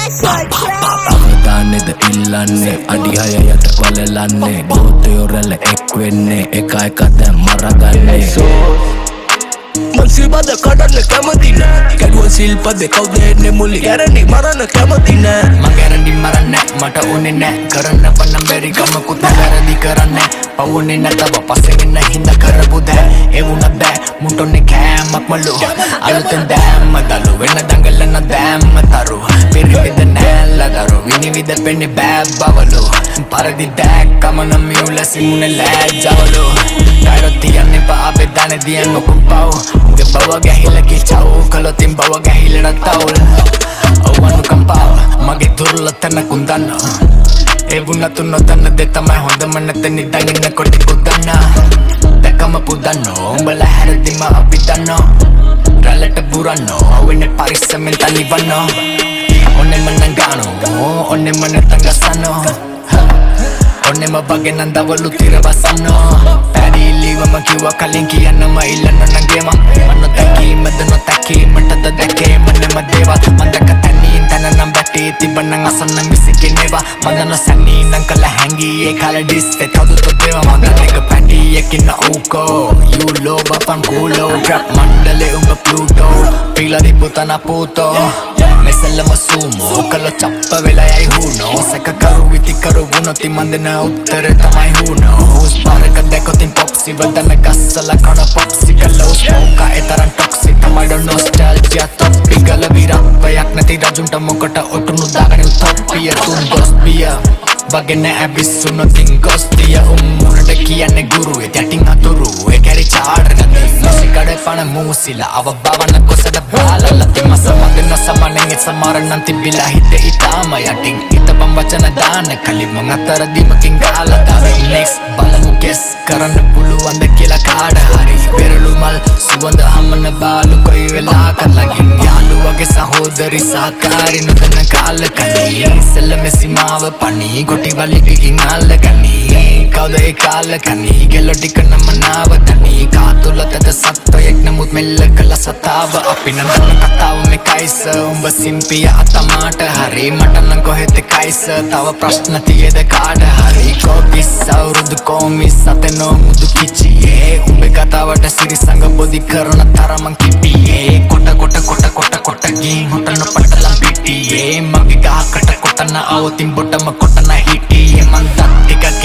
අවධානයද ඉල්ලන්නේ අඩිහය යට වලලන්නේ ගෝතයෝ රැල එක් වෙන්නේ එක එක දැන් මරගන්නේ මං සිල්පද කඩන්න කැමති නෑ කැඩුව සිල්පද කවුද එන්නේ මුලි ගැරන්ඩි මරන්න කැමති නෑ මං ගැරන්ඩි මරන්න මට උනේ නෑ කරන්න පන්නම් බැරි ගමකුත් වැරදි කරන්න පවුනේ නැතව පස්සෙන් එන්න හින්ද කරපු දෑ ඒ වුණත් බෑ මුටොන්නේ කෑමක් මලු අලුතෙන් දෑම දලු වෙන දඟලන දෑම තරු පිරිවිද නෑල්ල දරු විනිවිද පෙන්නේ බෑ බවලු පරදි දැක්කම නම් මියුල සිමුනේ ලෑජ්ජවලු කයිරොත් තියන්නේ පාපේ දානේ දියන් මොකුම් පව් උගේ බව ගැහිලා කිචව් කලොතින් බව ගැහිලා තවුල් ඔවනු කම්පාව මගේ දුර්ලතන කුන්දන්න ඒ වුණත් නොදන්න දේ තමයි හොඳම නැතනි දඟින්න කොටි කුදන්න දැකම පුදන්න උඹලා හැරදිම අපි දන්න රැලට බුරන්න වෙන්නේ පරිස්සමෙන් තනිවන්න ඔන්නෙම නංගානෝ ඔන්නෙම නැතංගසන්න ඔන්නෙම බගේ නන්දවලු තිරවසන්න පැරිලිවම කිව්ව කලින් කියන්නම ඉල්ලන්න නංගේම මන්න දැකීමද නොතැකීමටද දැකේ මන්නෙම දේවා මන්දක තැනීන් තැන නම් බැටී තිබන්නං අසන්න මිසිකෙනේවා මන්දන සැනී නං කල හැංගී ඒ කාල ඩිස්පේ තවදුතු දේවා මන්දන එක පැටි එකින්න ඕකෝ you love අපන් කූලෝ ට්‍රැප් මණ්ඩලේ උඹ ප්ලූටෝ පිලරි පුතන පූතෝ මෙසල්ලම සූමෝ කල චප්ප වෙලා යයි හුනෝ සැකකරු විතිකරු වුණොති මන්දන උත්තර තමයි හුනෝ හුස් පාරක දැකොතින් පොප්සි වදන ගස්සල කන පොප්සි කලෝ ස්මෝකා එතරන් ටොක්සි තමයිඩ නොස්ටැල්ජියා තොප්පි ගල විරක්වයක් නැති රජුන්ට මොකට ඔටුනු දාගනි තොප්පිය තුන් ගොස් බිය වගෙන ඇබිස්සුනොතින් ගොස්තිය උම්මුණට කියන්නේ ගුරුවේ තැටින් අතුරු ඒ කැරි චාඩ නැති මුසිකඩ පණ මූසිලා අව බවන කොසට බාලලති මස මගන සමනෙන් සමරණන් තිබිලා හිත ඉතාම යටින් හිතපම් වචන දාන කලින් මං අතරදිමකින් ගාලා දාවේ next බලමු guess කරන්න පුළුවන්ද කියලා කාඩ හරි පෙරළු මල් සුවඳ හමන බාලු කොයි වෙලාකලගින් යාළුවගේ සහෝදරි සහකාරි නොදන්න කාලකනී ඉස්සෙල්ලම සීමාව පණී කොටි වලිගකින් අල්ලගනී කවුද ඒ කාලකනී ගෙල්ල ටික නම නාවතනී කාතුලතද සත්වයෙක් නමුත් මෙල්ල කළ සතාව අපි නඳන කතාව මේ කයිස උඹ සිම්පිය අතමාට හරි මට නම් කොහෙද කයිස තව ප්‍රශ්න තියේද කාට හරි කොබිස් අවුරුදු කොමිස් අතනෝ මුදු කිචියේ උඹේ කතාවට සිරිසංග බොදි කරන තරමන් කිපියේ කොට ගින් හොටන පටලම් පිටියේ මගේ ගහකට කොටන අවතින් බොටම කොටන හිටියේ මන් දත්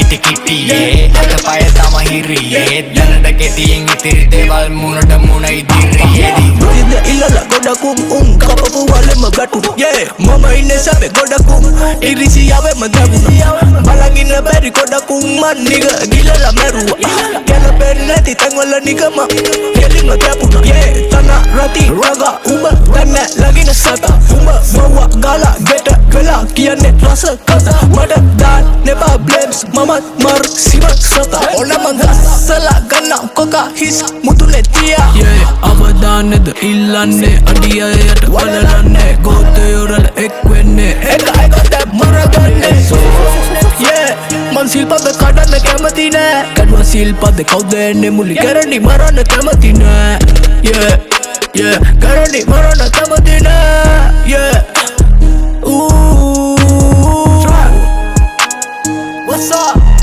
ටික කිටියේ අද පය තම හිරියේ දැනට කෙටියෙන් ඉතිරි දේවල් මුණට මුණ ඉදිරියේ ඉද ඉල්ලලා ගොඩකුම් කපපු වලෙම ගැටුණු මම ඉන්නේ සැපේ ගොඩකුම් ඉරිසියාවෙම දැවුණා බලන් ඉන්න බැරි ගොඩකුම් මන් නිග ගිලලා මැරුවා ගැලපෙන්නේ නැති තැන්වල නිගම හෙලිම කැපුණා තන රති රග උඹ දැන්නේ ලගින සත උඹ බව ගාලා ගෙට වෙලා කියන්නේ රස කතා මට දාන්න එපා බ්ලේම්ස් මමත් මර සිව සත ඕන මං ගස්සලා ගන්නම් කොකා හිස් මුතුනේ තියා අවධානයද ඉල්ලන්නේ අඩියයට වලලන්නේ ගෝතයෝ රැල එක් වෙන්නේ එක එක දැන් මරගන්නේ මං සිල්පද කඩන්න කැමති නෑ කඩුව සිල්පද කවුද එන්නේ මුලි ගැරන්ඩි මරන්න කැමති නෑ ගැරන්ඩි මරන්න කැමති නෑ Ooh, what's up?